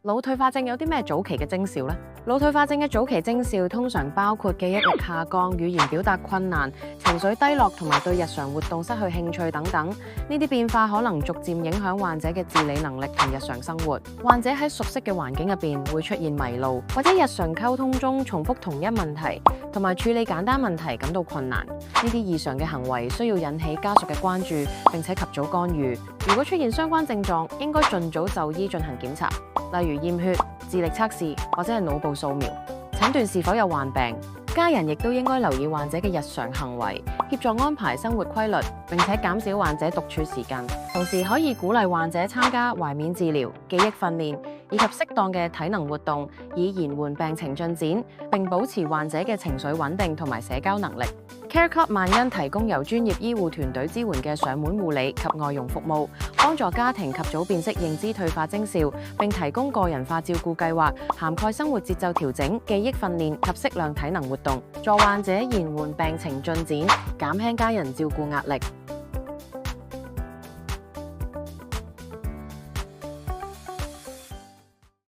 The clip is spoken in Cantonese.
腦退化症有啲咩早期嘅徵兆呢？腦退化症嘅早期徵兆通常包括記憶力下降、語言表達困難、情緒低落同埋對日常活動失去興趣等等。呢啲變化可能逐漸影響患者嘅自理能力同日常生活。患者喺熟悉嘅環境入邊會出現迷路，或者日常溝通中重複同一問題，同埋處理簡單問題感到困難。呢啲異常嘅行為需要引起家屬嘅關注，並且及早干預。如果出現相關症狀，應該盡早就醫進行檢查，例如驗血、智力測試或者係腦部掃描，診斷是否有患病。家人亦都應該留意患者嘅日常行為，協助安排生活規律，並且減少患者獨處時間。同時可以鼓勵患者參加懷緬治療、記憶訓練以及適當嘅體能活動，以延緩病情進展，並保持患者嘅情緒穩定同埋社交能力。CareClub 萬恩提供由專業醫護團隊支援嘅上門護理及外傭服務，幫助家庭及早辨識認知退化徵兆，並提供個人化照顧計劃，涵蓋生活節奏調整、記憶訓練及適量體能活動，助患者延緩病情進展，減輕家人照顧壓力。